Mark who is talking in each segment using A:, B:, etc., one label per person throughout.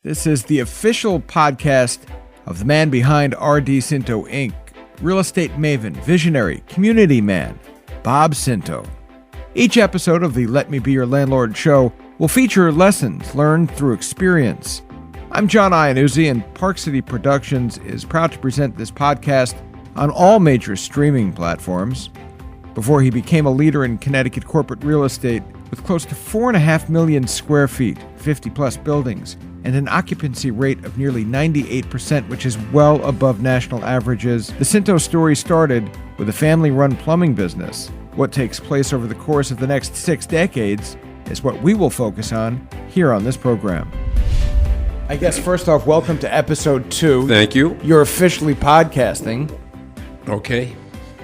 A: This is the official podcast of the man behind R.D. Scinto, Inc., real estate maven, visionary, community man, Bob Scinto. Each episode of the Let Me Be Your Landlord show will feature lessons learned through experience. I'm John Iannuzzi, and Park City Productions is proud to present this podcast on all major streaming platforms. Before he became a leader in Connecticut corporate real estate with close to 4.5 million square feet, 50-plus buildings, and an occupancy rate of nearly 98%, which is well above national averages, the Scinto story started with a family-run plumbing business. What takes place over the course of the next 6 decades is what we will focus on here on this program. I guess first off, welcome to episode 2.
B: Thank you.
A: You're officially podcasting.
B: Okay.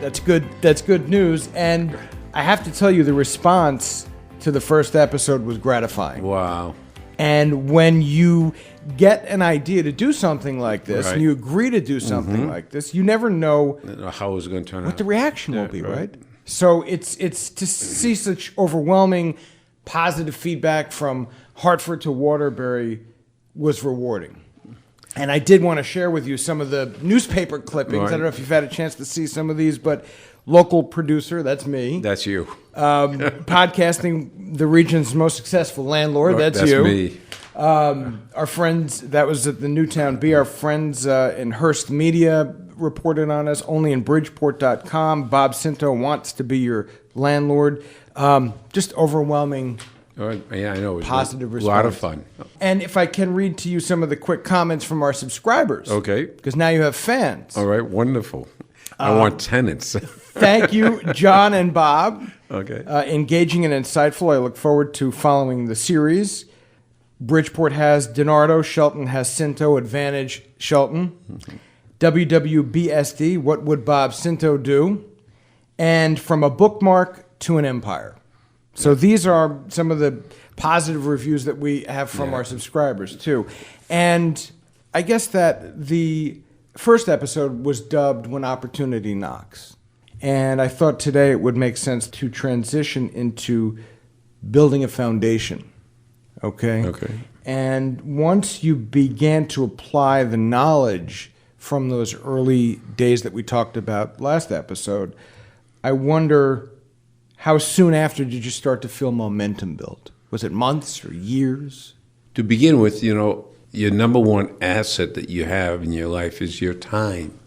A: That's good. That's good news. And I have to tell you, the response to the first episode was gratifying.
B: Wow.
A: And when you get an idea to do something like this, and you agree to do something like this, you never know
B: how it's going to turn out.
A: What the reaction will be, right? So it's to see such overwhelming positive feedback from Hartford to Waterbury was rewarding. And I did want to share with you some of the newspaper clippings.
B: Right.
A: I don't know if you've had a chance to see some of these, but local producer, that's me.
B: That's you.
A: Podcasting the region's most successful landlord, that's you.
B: Me.
A: Our friends, that was at the Newtown Bee, our friends in Hearst Media reported on us, only in Bridgeport.com. Bob Scinto wants to be your landlord. Just overwhelming.
B: Yeah, I know. It was
A: positive response.
B: A lot of fun.
A: And if I can read to you some of the quick comments from our subscribers.
B: Okay.
A: Because now you have fans.
B: All right, wonderful. I want tenants.
A: Thank you, John and Bob.
B: Okay.
A: Engaging and insightful. I look forward to following the series. Bridgeport has DiNardo. Shelton has Scinto. Advantage Shelton. WWBSD. What would Bob Scinto do? And from a bookmark to an empire. So these are some of the positive reviews that we have from our subscribers, too. And I guess that the first episode was dubbed When Opportunity Knocks. And I thought today it would make sense to transition into building a foundation. Okay? And once you began to apply the knowledge from those early days that we talked about last episode, I wonder, how soon after did you start to feel momentum build? Was it months or years?
B: To begin with, your number one asset that you have in your life is your time.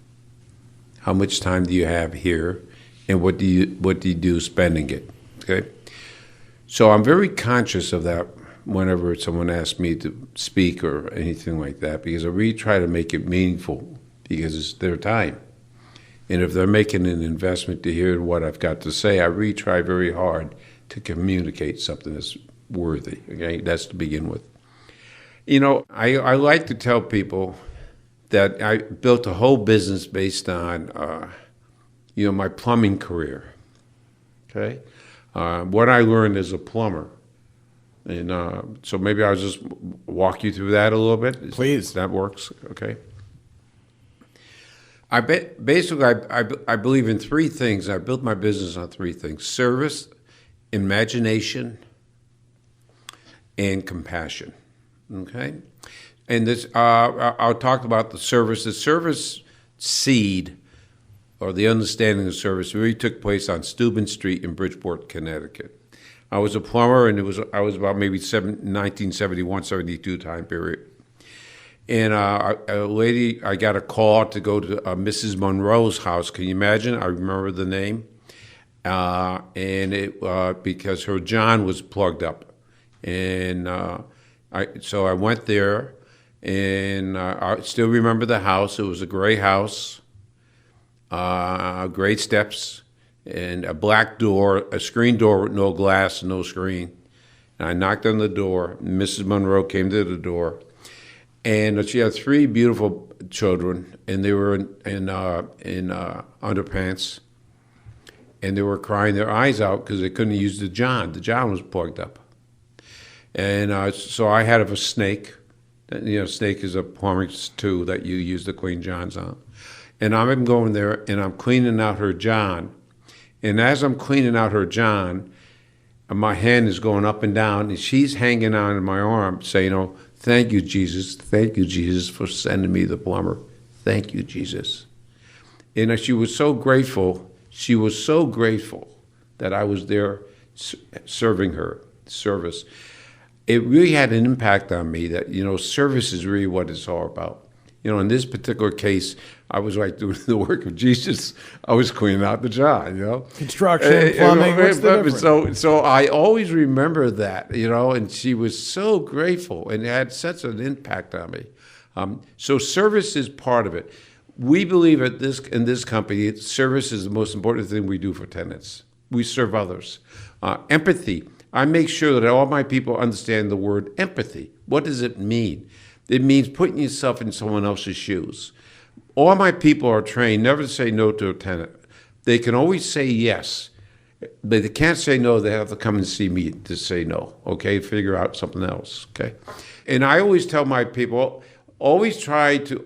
B: How much time do you have here, and what do you do spending it? Okay, so I'm very conscious of that whenever someone asks me to speak or anything like that, because I really try to make it meaningful, because it's their time. And if they're making an investment to hear what I've got to say, I really try very hard to communicate something that's worthy. Okay, that's to begin with. I like to tell people that I built a whole business based on, my plumbing career. Okay, what I learned as a plumber, and so maybe I'll just walk you through that a little bit.
A: Please,
B: that works. Okay. I believe in 3 things. I built my business on 3 things: service, imagination, and compassion. Okay, and this I'll talk about the service. The service seed, or the understanding of service, really took place on Steuben Street in Bridgeport, Connecticut. I was a plumber, and I was about maybe 1971, 72 time period. And a lady, I got a call to go to Mrs. Monroe's house. Can you imagine? I remember the name. And it because her John was plugged up. And so I went there, and I still remember the house. It was a gray house, gray steps, and a black door, a screen door with no glass, no screen. And I knocked on the door. Mrs. Monroe came to the door. And she had 3 beautiful children, and they were in underpants, and they were crying their eyes out because they couldn't use the John. The John was plugged up. And so I had a snake. Snake is a plumbing tool that you use to clean Johns on. And I'm going there, and I'm cleaning out her John. And as I'm cleaning out her John, my hand is going up and down, and she's hanging on my arm saying, Thank you, Jesus. Thank you, Jesus, for sending me the plumber. Thank you, Jesus. And she was so grateful. She was so grateful that I was there serving her service. It really had an impact on me that, service is really what it's all about. In this particular case, I was like doing the work of Jesus. I was cleaning out the jar,
A: Construction, plumbing, what's the difference?
B: So I always remember that, and she was so grateful and it had such an impact on me. So service is part of it. We believe in this company, service is the most important thing we do for tenants. We serve others. Empathy. I make sure that all my people understand the word empathy. What does it mean? It means putting yourself in someone else's shoes. All my people are trained never to say no to a tenant. They can always say yes, but they can't say no. They have to come and see me to say no, okay? Figure out something else, okay? And I always tell my people, always try to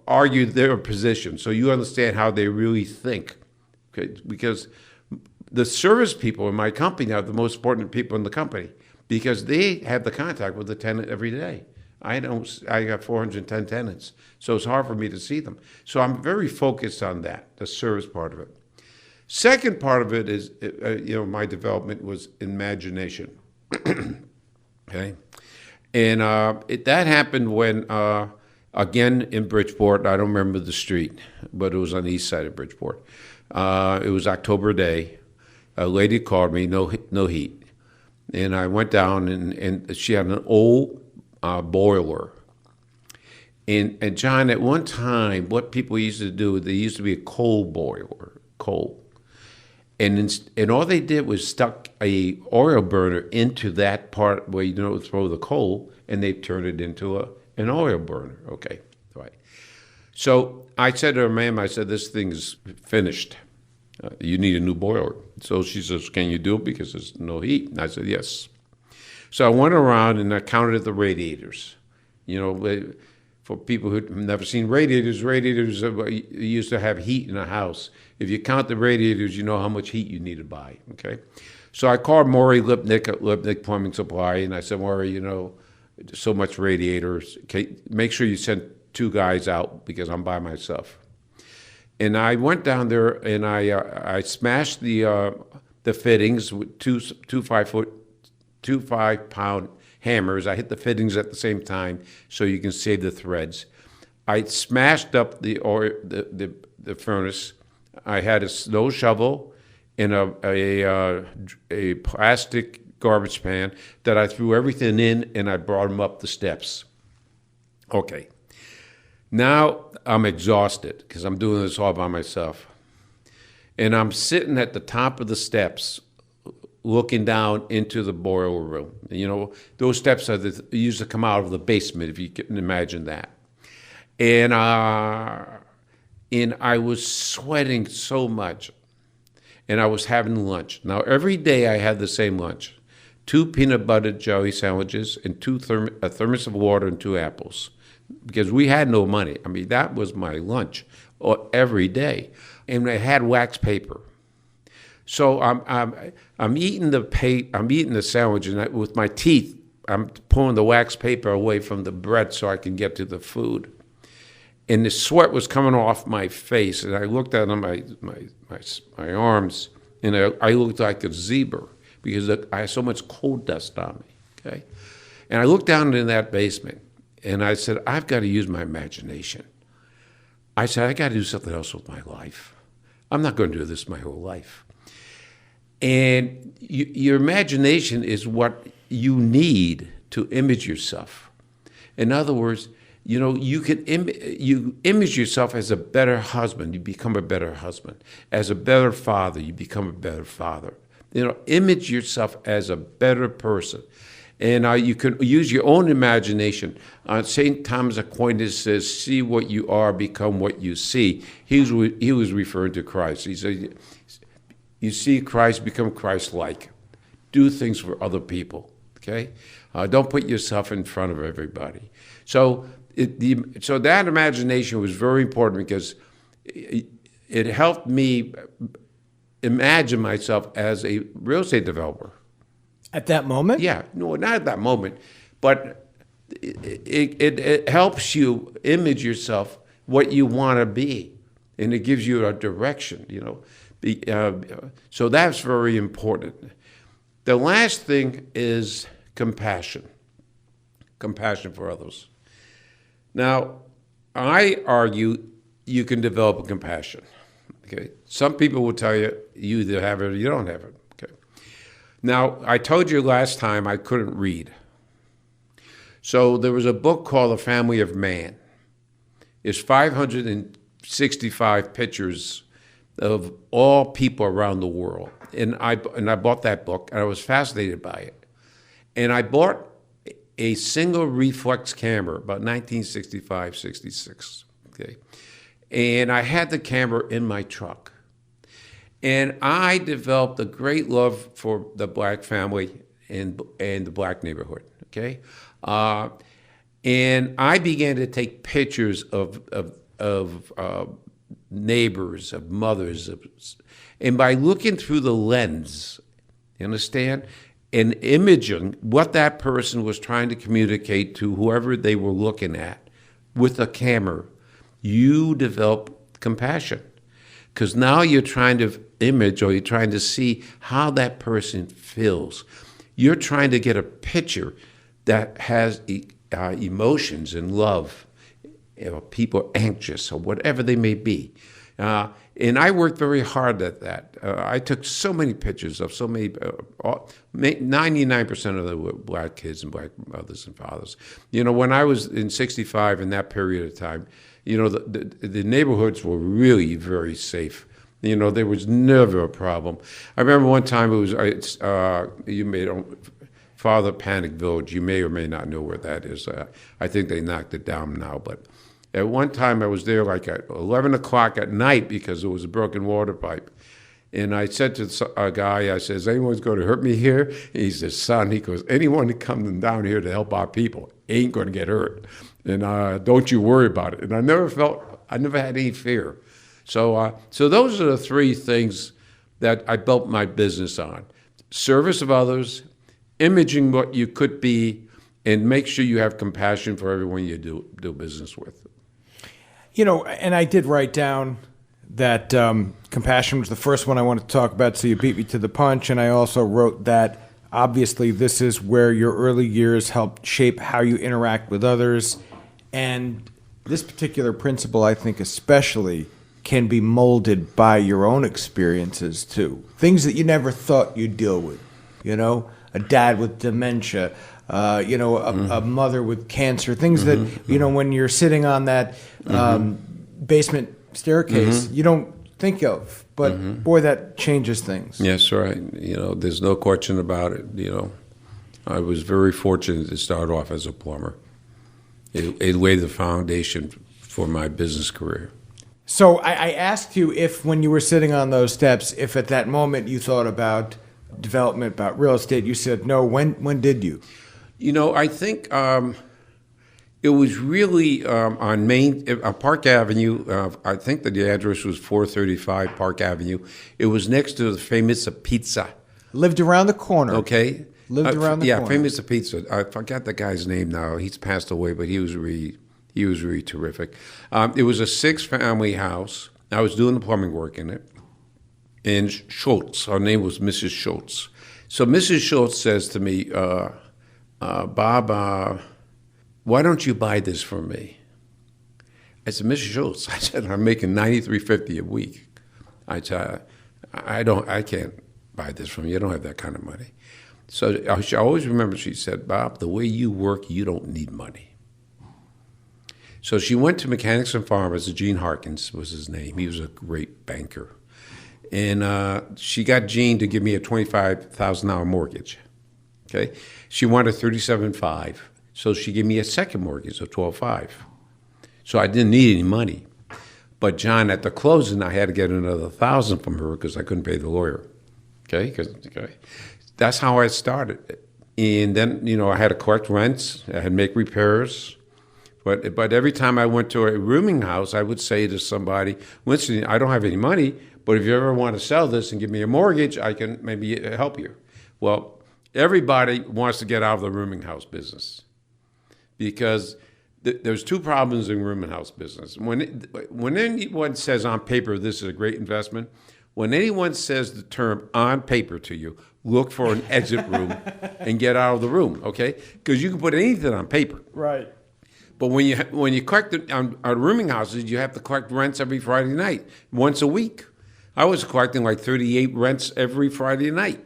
B: argue their position so you understand how they really think, okay? Because the service people in my company are the most important people in the company because they have the contact with the tenant every day. I got 410 tenants, so it's hard for me to see them. So I'm very focused on that, the service part of it. Second part of it is, my development was imagination. Okay, and that happened when, again, in Bridgeport. I don't remember the street, but it was on the east side of Bridgeport. It was October day. A lady called me, no heat, and I went down and she had an old boiler. And John, at one time, what people used to do, there used to be a coal boiler, coal. And all they did was stuck a oil burner into that part where throw the coal, and they turned it into an oil burner. Okay, right. So I said to her, ma'am, I said, this thing is finished. You need a new boiler. So she says, can you do it because there's no heat? And I said, yes. So I went around and I counted the radiators. For people who've never seen radiators used to have heat in a house. If you count the radiators, you know how much heat you need to buy, okay? So I called Maury Lipnick at Lipnick Plumbing Supply, and I said, Maury, so much radiators. Okay, make sure you send 2 guys out because I'm by myself. And I went down there and I smashed the fittings with two 5-pound hammers. I hit the fittings at the same time so you can save the threads. I smashed up the furnace. I had a snow shovel and a plastic garbage pan that I threw everything in, and I brought them up the steps. Okay. Now I'm exhausted because I'm doing this all by myself. And I'm sitting at the top of the steps looking down into the boiler room. Those steps used to come out of the basement, if you can imagine that. And I was sweating so much. And I was having lunch. Now, every day I had the same lunch. 2 peanut butter jelly sandwiches and a thermos of water and 2 apples. Because we had no money. I mean, that was my lunch every day. And I had wax paper. So I'm eating the sandwich, and with my teeth, I'm pulling the wax paper away from the bread so I can get to the food. And the sweat was coming off my face, and I looked at my arms, and I looked like a zebra because I had so much coal dust on me. Okay, and I looked down in that basement, and I said, I've got to use my imagination. I said, I got to do something else with my life. I'm not going to do this my whole life. And your imagination is what you need to image yourself. In other words, you can you image yourself as a better husband, you become a better husband. As a better father, you become a better father. Image yourself as a better person. And you can use your own imagination. St. Thomas Aquinas says, see what you are, become what you see. He was referring to Christ. He said, you see Christ, become Christ-like. Do things for other people, okay? Don't put yourself in front of everybody. So that imagination was very important because it helped me imagine myself as a real estate developer.
A: At that moment?
B: Yeah, no, not at that moment, but it helps you image yourself what you want to be, and it gives you a direction, so that's very important. The last thing is compassion for others. Now, I argue you can develop a compassion. Okay, some people will tell you you either have it or you don't have it. Okay. Now, I told you last time I couldn't read. So there was a book called The Family of Man. It's 565 pictures of all people around the world. And I bought that book, and I was fascinated by it. And I bought a single reflex camera, about 1965, 66. Okay. And I had the camera in my truck. And I developed a great love for the black family and the black neighborhood, okay? And I began to take pictures of neighbors, of mothers. And by looking through the lens, you understand, and imaging what that person was trying to communicate to whoever they were looking at with a camera, you develop compassion, because now you're trying to image, or you're trying to see how that person feels. You're trying to get a picture that has emotions and love, people anxious or whatever they may be. And I worked very hard at that. I took so many pictures of so many, 99% of them were black kids and black mothers and fathers. When I was in 65, in that period of time, the neighborhoods were really very safe. There was never a problem. I remember one time Father Panic Village. You may or may not know where that is. I think they knocked it down now. But at one time I was there like at 11 o'clock at night because there was a broken water pipe. And I said to a guy, I says, anyone's going to hurt me here? He says, son, he goes, anyone that comes down here to help our people ain't going to get hurt. And don't you worry about it. And I never had any fear. So those are the three things that I built my business on: service of others, imaging what you could be, and make sure you have compassion for everyone you do business with.
A: And I did write down that compassion was the first one I wanted to talk about, so you beat me to the punch. And I also wrote that obviously this is where your early years helped shape how you interact with others. And this particular principle, I think especially, can be molded by your own experiences too. Things that you never thought you'd deal with. A dad with dementia, a mother with cancer, things that, when you're sitting on that basement staircase, you don't think of. But boy, that changes things.
B: Yes, right. There's no question about it. I was very fortunate to start off as a plumber. It laid the foundation for my business career.
A: So I asked you if, when you were sitting on those steps, if at that moment you thought about development, about real estate. You said no. When did you?
B: I think it was really on Park Avenue. I think that the address was 435 Park Avenue. It was next to the Famous Pizza.
A: Lived around the corner.
B: Okay.
A: Lived around the corner.
B: Yeah, Famous Pizza. I forgot the guy's name now. He's passed away, but he was really terrific. It was a 6-family house. I was doing the plumbing work in it. And Schultz, her name was Mrs. Schultz. So Mrs. Schultz says to me, Bob, why don't you buy this from me? I said, Mrs. Schultz, I said, I'm making $93.50 a week. I said, I can't buy this from you. I don't have that kind of money. So I always remember she said, Bob, the way you work, you don't need money. So she went to Mechanics and Farmers. Gene Harkins was his name. He was a great banker. And she got Gene to give me a $25,000 mortgage. Okay, she wanted $37,500, so she gave me a second mortgage of $12,500. So I didn't need any money. But John, at the closing, I had to get another $1,000 from her because I couldn't pay the lawyer. Okay, that's how I started. And then I had to collect rents. I had to make repairs. But every time I went to a rooming house, I would say to somebody, Winston, I don't have any money, but if you ever want to sell this and give me a mortgage, I can maybe help you. Well, everybody wants to get out of the rooming house business because there's two problems in rooming house business. When anyone says on paper this is a great investment, when anyone says the term on paper to you, look for an exit room and get out of the room, okay? Because you can put anything on paper.
A: Right.
B: But when you collect on rooming houses, you have to collect rents every Friday night, once a week. I was collecting like 38 rents every Friday night,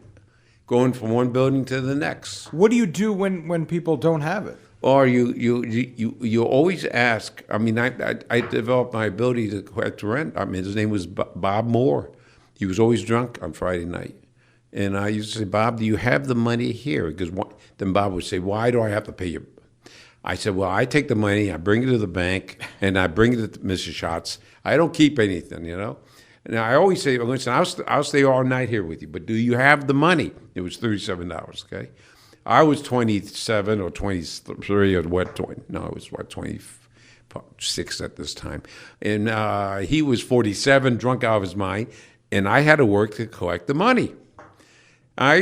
B: going from one building to the next.
A: What do you do when people don't have it?
B: Or you always ask. I mean, I developed my ability to collect rent. I mean, his name was Bob Moore. He was always drunk on Friday night. And I used to say, Bob, do you have the money here? Because then Bob would say, why do I have to pay you? I said, well, I take the money, I bring it to the bank, and I bring it to Mrs. Schatz. I don't keep anything, you know. And I always say, listen, I'll stay all night here with you, but do you have the money? It was $37, okay? I was 27 or 23 or what? No, I was 26 at this time. And he was 47, drunk out of his mind, and I had to work to collect the money. I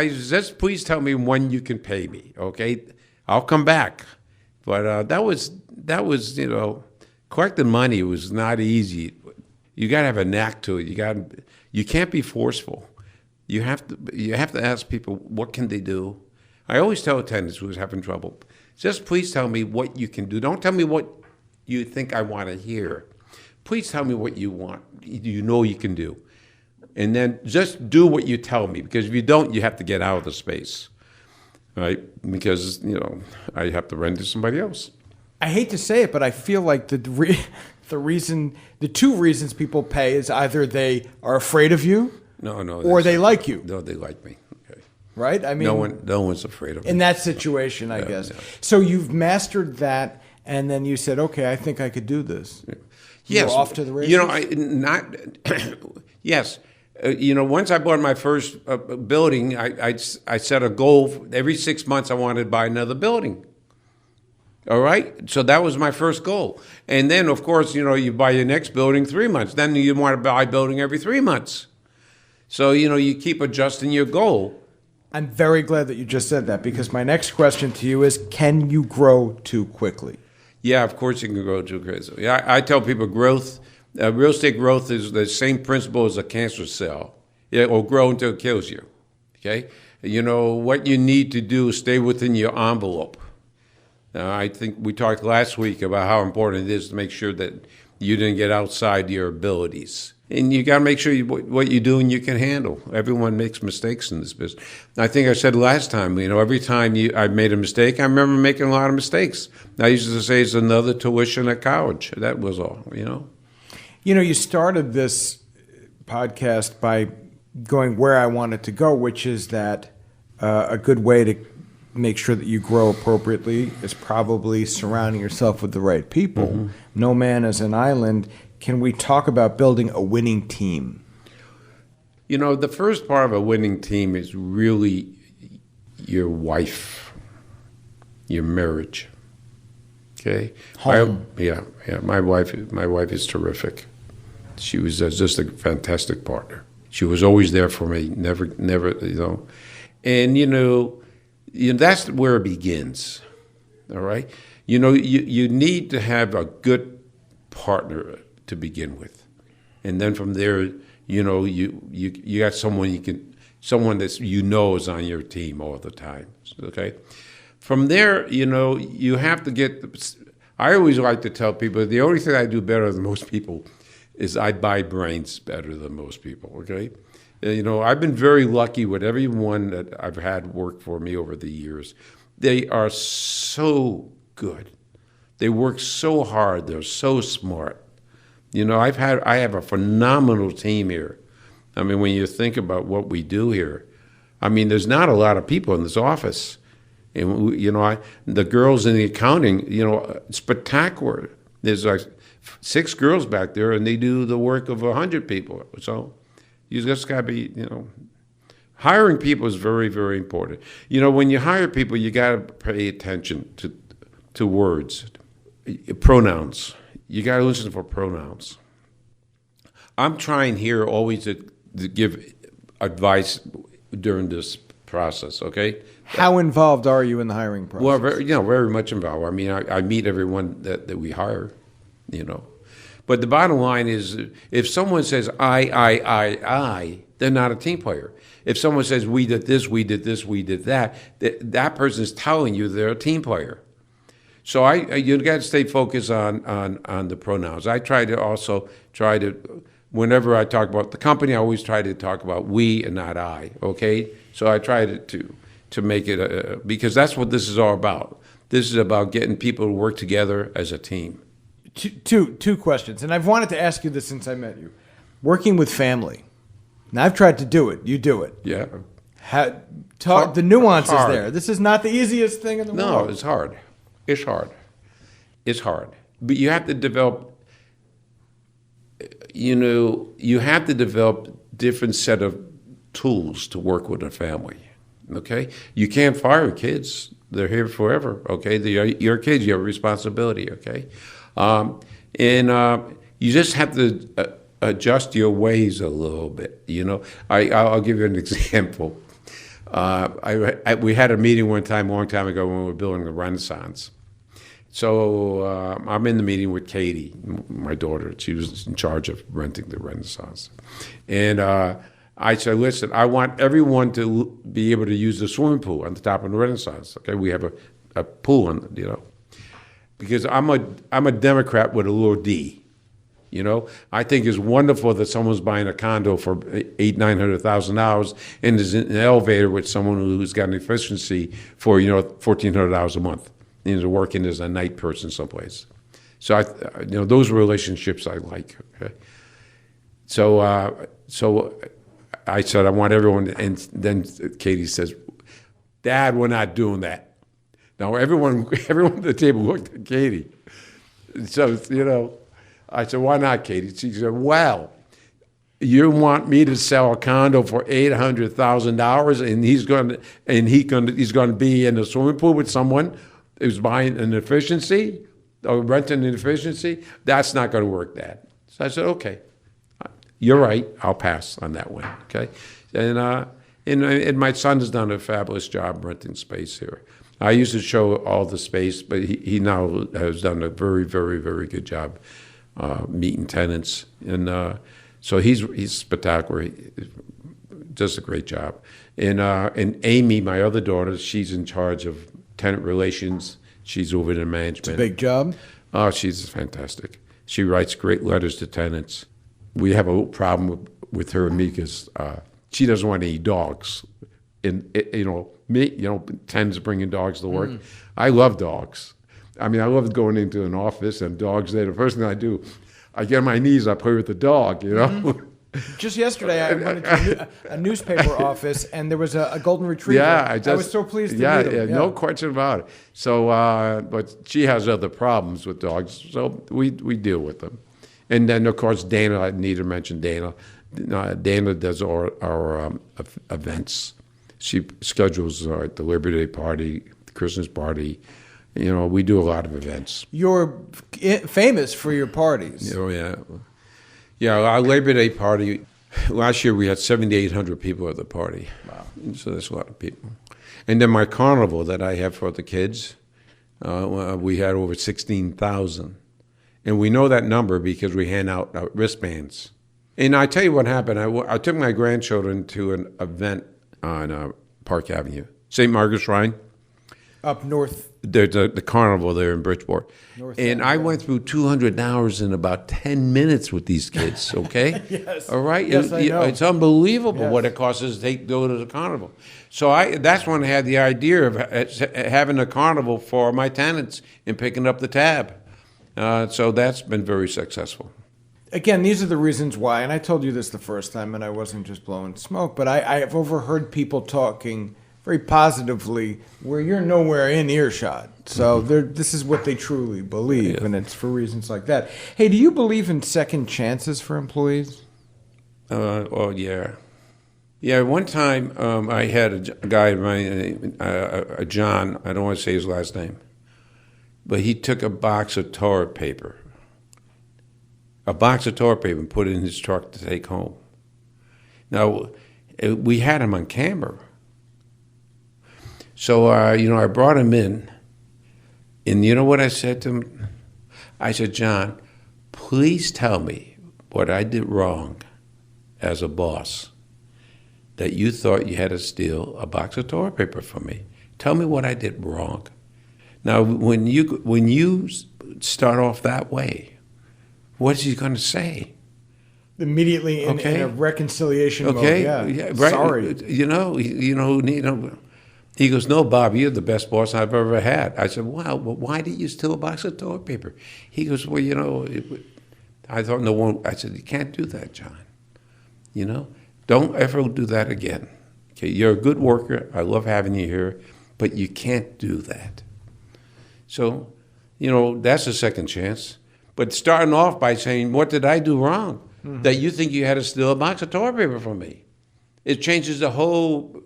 B: just please tell me when you can pay me, okay? I'll come back. But that was collecting money was not easy. You got to have a knack to it. You can't be forceful. You have to ask people what can they do. I always tell tenants who's having trouble, just please tell me what you can do. Don't tell me what you think I want to hear. Please tell me what you want. You know you can do. And then just do what you tell me, because if you don't, you have to get out of the space, right? Because, I have to rent to somebody else.
A: I hate to say it, but I feel like the two reasons people pay is either they are afraid of you, or they like you.
B: No, they like me. Okay.
A: Right? I mean,
B: no one's afraid of me.
A: In that situation, I guess. No. So you've mastered that, and then you said, okay, I think I could do this.
B: Yeah.
A: Yes. You're off to the races?
B: Yes. Once I bought my first building, I set a goal. Every 6 months, I wanted to buy another building. All right? So that was my first goal. And then, of course, you buy your next building 3 months. Then you want to buy a building every 3 months. So, you keep adjusting your goal.
A: I'm very glad that you just said that, because my next question to you is, can you grow too quickly?
B: Yeah, of course you can grow too quickly. I tell people growth, real estate growth is the same principle as a cancer cell. It will grow until it kills you, okay? What you need to do is stay within your envelope. I think we talked last week about how important it is to make sure that you didn't get outside your abilities. And you got to make sure what you're doing you can handle. Everyone makes mistakes in this business. I think I said last time, every time I made a mistake, I remember making a lot of mistakes. I used to say it's another tuition at college. That was all,
A: You started this podcast by going where I wanted to go, which is that a good way to make sure that you grow appropriately is probably surrounding yourself with the right people. Mm-hmm. No man is an island. Can we talk about building a winning team?
B: The first part of a winning team is really your wife, your marriage. Okay?
A: Home.
B: My wife is terrific. She was just a fantastic partner. She was always there for me, never, and that's where it begins. All right, you need to have a good partner to begin with, and then from there, you got someone that's is on your team all the time. Okay, from there, you have to get. I always like to tell people the only thing I do better than most people is I buy brains better than most people. Okay. I've been very lucky with everyone that I've had work for me over the years. They are so good. They work so hard. They're so smart. I have a phenomenal team here. I mean, when you think about what we do here, there's not a lot of people in this office. And, the girls in the accounting, spectacular. There's like 6 girls back there, and they do the work of 100 people. So you just got to be, hiring people is very, very important. When you hire people, you got to pay attention to words, pronouns. You got to listen for pronouns. I'm trying here always to give advice during this process, okay?
A: How involved are you in the hiring process?
B: Well, very much involved. I mean, I meet everyone that we hire, you know. But the bottom line is, if someone says I, they're not a team player. If someone says we did this, we did this, we did that, that person is telling you they're a team player. So you got to stay focused on the pronouns. I try to whenever I talk about the company, I always try to talk about we and not I. Okay, so I try to make it because that's what this is all about. This is about getting people to work together as a team.
A: Two questions, and I've wanted to ask you this since I met you. Working with family. Now, I've tried to do it. You do it.
B: Yeah.
A: The nuances
B: hard.
A: There. This is not the easiest thing in the world.
B: No, it's hard. It's hard. It's hard. But you have to develop, you have to develop different set of tools to work with a family, okay? You can't fire kids. They're here forever, okay? They're your kids. You have a responsibility, okay? You just have to adjust your ways a little bit, I'll give you an example. We had a meeting one time, a long time ago, when we were building the Renaissance. So I'm in the meeting with Katie, my daughter. She was in charge of renting the Renaissance. And I said, listen, I want everyone to be able to use the swimming pool on the top of the Renaissance. Okay, we have a pool, because I'm a Democrat with a little D. I think it's wonderful that someone's buying a condo for $800,000-$900,000 and is in an elevator with someone who's got an efficiency for $1,400 a month and is working as a night person someplace. So those relationships I like. Okay? So I said I want everyone, and then Katie says, "Dad, we're not doing that." Now everyone at the table looked at Katie. So I said, "Why not, Katie?" She said, "Well, you want me to sell a condo for $800,000, and he's going to be in a swimming pool with someone who's buying an efficiency or renting an efficiency? That's not going to work, Dad." So I said, "Okay, you're right. I'll pass on that one." Okay, and my son has done a fabulous job renting space here. I used to show all the space, but he now has done a very, very, very good job meeting tenants, and so he's spectacular. He does a great job. And Amy, my other daughter, she's in charge of tenant relations. She's over in management.
A: It's a big job.
B: Oh, she's fantastic. She writes great letters to tenants. We have a little problem with her and me because she doesn't want any dogs. And tenants bringing dogs to work. I love dogs. I mean, I love going into an office and dogs there. The first thing I do, I get on my knees, I play with the dog, Mm-hmm.
A: Just yesterday, I went into a newspaper office, and there was a golden retriever.
B: Yeah,
A: I was so pleased to meet him.
B: Yeah, no question about it. So, but she has other problems with dogs, so we deal with them. And then, of course, Dana, I need to mention Dana. Dana does our events. She schedules the Labor Day party, the Christmas party. We do a lot of events.
A: You're famous for your parties.
B: Oh, yeah. Yeah, our Labor Day party, last year we had 7,800 people at the party.
A: Wow.
B: So that's a lot of people. And then my carnival that I have for the kids, we had over 16,000. And we know that number because we hand out wristbands. And I tell you what happened. I took my grandchildren to an event on Park Avenue, St. Margaret's Shrine.
A: Up north.
B: There's the carnival there in Bridgeport. I went through $200 in about 10 minutes with these kids, okay?
A: Yes.
B: All right?
A: Yes, I know.
B: It's unbelievable what it costs us to go to the carnival. So that's when I had the idea of having a carnival for my tenants and picking up the tab. So that's been very successful.
A: Again, these are the reasons why, and I told you this the first time, and I wasn't just blowing smoke, but I have overheard people talking very positively where you're nowhere in earshot. So this is what they truly believe, and it's for reasons like that. Hey, do you believe in second chances for employees?
B: Oh, yeah. Yeah, one time I had a guy, John, I don't want to say his last name, but he took a box of toilet paper and put it in his truck to take home. Now, we had him on camera. So, I brought him in, and you know what I said to him? I said, John, please tell me what I did wrong as a boss that you thought you had to steal a box of toilet paper from me. Tell me what I did wrong. Now, when you start off that way, what's he going to say?
A: Immediately in a reconciliation mode. Yeah,
B: right.
A: Sorry.
B: He goes, no, Bob, you're the best boss I've ever had. I said, wow, well, why did you steal a box of toilet paper? He goes, well, I thought no one. I said, you can't do that, John. Don't ever do that again. Okay, you're a good worker. I love having you here, but you can't do that. So, that's a second chance. But starting off by saying, what did I do wrong? Mm-hmm. That you think you had to steal a box of toilet paper from me. It changes the whole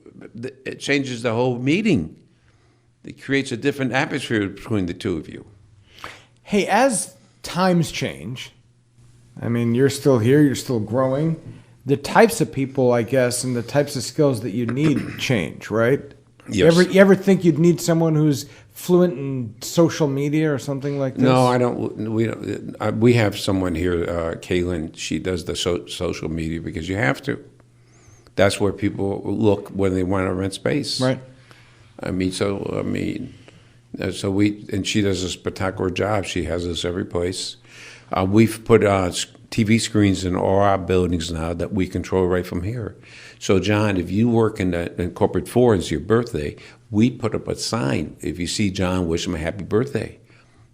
B: meeting. It creates a different atmosphere between the two of you.
A: Hey, as times change, I mean, you're still here, you're still growing. The types of people, I guess, and the types of skills that you need change, right?
B: Yes.
A: You ever think you'd need someone who's fluent in social media or something like this?
B: No, I don't. We have someone here, Kaylin. She does the social media because you have to. That's where people look when they want to rent space.
A: Right.
B: And she does a spectacular job. She has us every place. We've put TV screens in all our buildings now that we control right from here. So, John, if you work in Corporate 4 and it's your birthday, we put up a sign. If you see John, wish him a happy birthday.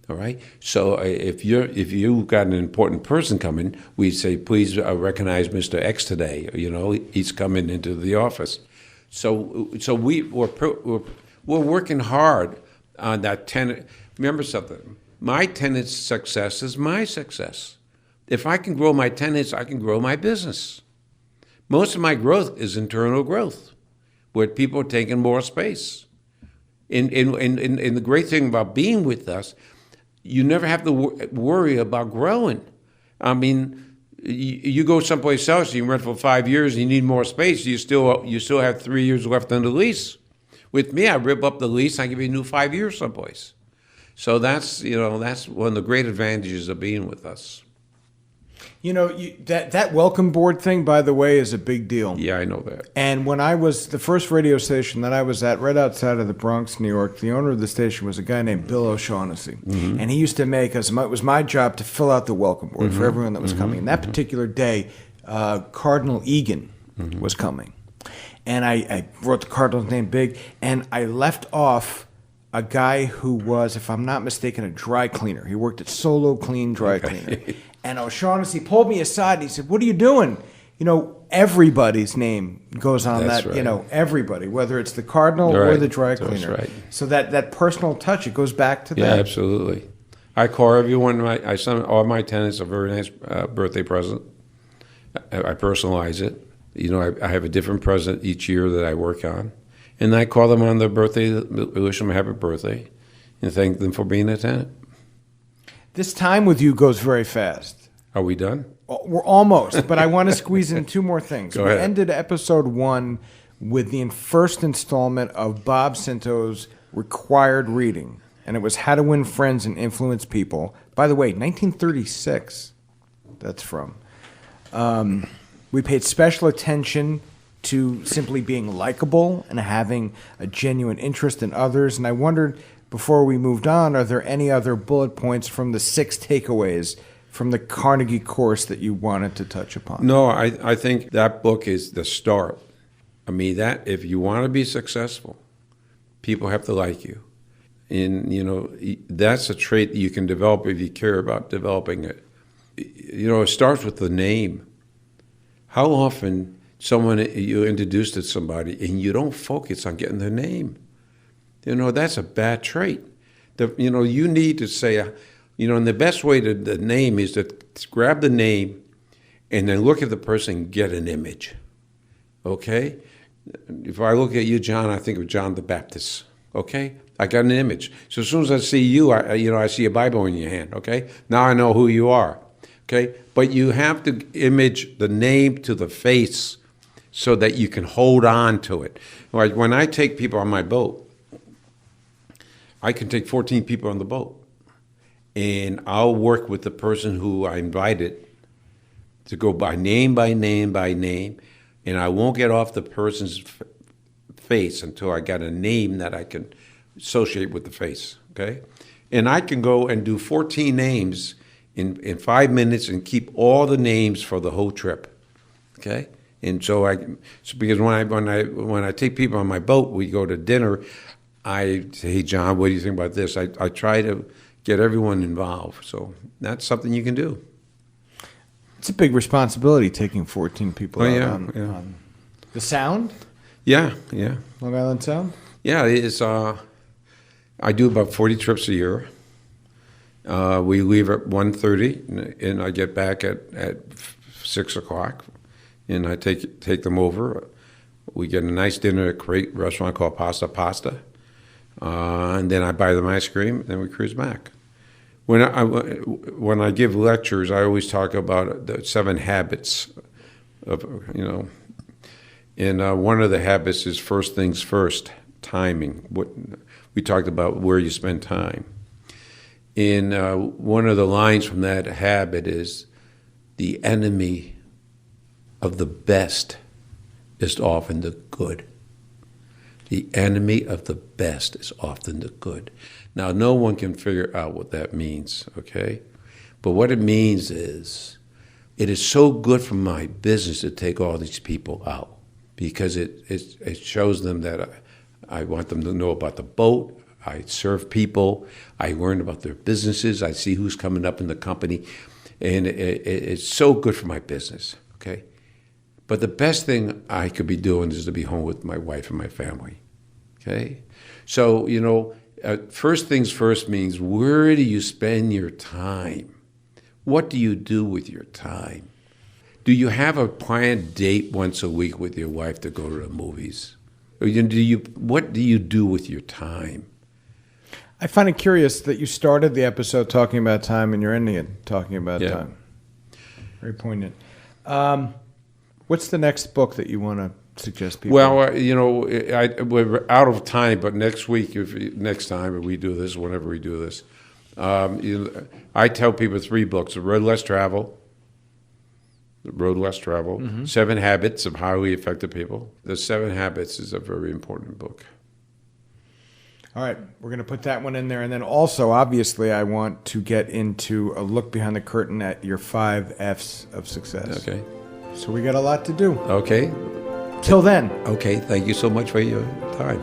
B: All right. So if you've got an important person coming, we say, please recognize Mr. X today. He's coming into the office. So we're working hard on that tenant. Remember something. My tenant's success is my success. If I can grow my tenants, I can grow my business. Most of my growth is internal growth, where people are taking more space. And the great thing about being with us, you never have to worry about growing. I mean, you go someplace else, and you rent for 5 years, and you need more space. You still have 3 years left on the lease. With me, I rip up the lease, I give you a new 5 years someplace. So that's one of the great advantages of being with us.
A: That welcome board thing, by the way, is a big deal.
B: Yeah, I know that.
A: And when I was, the first radio station that I was at, right outside of the Bronx, New York, the owner of the station was a guy named Bill O'Shaughnessy. Mm-hmm. And he used to make us, it was my job to fill out the welcome board for everyone that was coming. And that particular day, Cardinal Egan was coming. And I wrote the Cardinal's name big, and I left off a guy who was, if I'm not mistaken, a dry cleaner. He worked at Solo Clean Dry Cleaner. And O'Shaughnessy pulled me aside and he said, what are you doing? Everybody's name goes on
B: That's
A: that,
B: right.
A: Everybody, whether it's the Cardinal or the dry cleaner.
B: That's right.
A: So that personal touch, it goes back to that.
B: Yeah, absolutely. I call everyone, I send all my tenants a very nice birthday present. I personalize it. I have a different present each year that I work on. And I call them on their birthday, wish them a happy birthday, and thank them for being a tenant.
A: This time with you goes very fast.
B: Are we done?
A: We're almost, but I want to squeeze in two more things.
B: Go ahead.
A: We ended episode 1 with the first installment of Bob Scinto's required reading, and it was How to Win Friends and Influence People. By the way, 1936, that's from. We paid special attention to simply being likable and having a genuine interest in others, and I wondered, before we moved on, are there any other bullet points from the 6 takeaways from the Carnegie course that you wanted to touch upon?
B: No, I think that book is the start. I mean, that if you want to be successful, people have to like you. And, that's a trait that you can develop if you care about developing it. It starts with the name. How often you introduce to somebody and you don't focus on getting their name? That's a bad trait. You need to say, and the best way to the name is to grab the name and then look at the person and get an image. Okay? If I look at you, John, I think of John the Baptist. Okay? I got an image. So as soon as I see you, I see a Bible in your hand. Okay? Now I know who you are. Okay? But you have to image the name to the face so that you can hold on to it. Like when I take people on my boat, I can take 14 people on the boat, and I'll work with the person who I invited to go by name, and I won't get off the person's face until I got a name that I can associate with the face, okay? And I can go and do 14 names in 5 minutes and keep all the names for the whole trip, okay? And so because when I take people on my boat, we go to dinner, I say, hey, John, what do you think about this? I try to get everyone involved. So that's something you can do.
A: It's a big responsibility taking 14 people out on the Sound?
B: Yeah.
A: Long Island Sound?
B: Yeah, it's. I do about 40 trips a year. We leave at 1:30, and I get back at 6 o'clock, and I take them over. We get a nice dinner at a great restaurant called Pasta, and then I buy them ice cream, and then we cruise back. When I give lectures, I always talk about the 7 habits of, and one of the habits is first things first, timing. We talked about where you spend time. And one of the lines from that habit is, the enemy of the best is often the good. The enemy of the best is often the good. Now, no one can figure out what that means, okay? But what it means is, it is so good for my business to take all these people out, because it shows them that I want them to know about the boat. I serve people. I learn about their businesses. I see who's coming up in the company. And it's so good for my business, okay? But the best thing I could be doing is to be home with my wife and my family, okay? So, first things first means, where do you spend your time? What do you do with your time? Do you have a planned date once a week with your wife to go to the movies? Or what do you do with your time?
A: I find it curious that you started the episode talking about time and you're ending it talking about time. Very poignant. What's the next book that you want to suggest people?
B: Well, we're out of time, but next time we do this, whenever we do this, I tell people 3 books: The Road Less Traveled, 7 Habits of Highly Effective People. The 7 Habits is a very important book.
A: All right, we're going to put that one in there. And then also, obviously, I want to get into a look behind the curtain at your 5 F's of success.
B: Okay.
A: So we got a lot to do.
B: Okay.
A: Till then.
B: Okay, thank you so much for your time.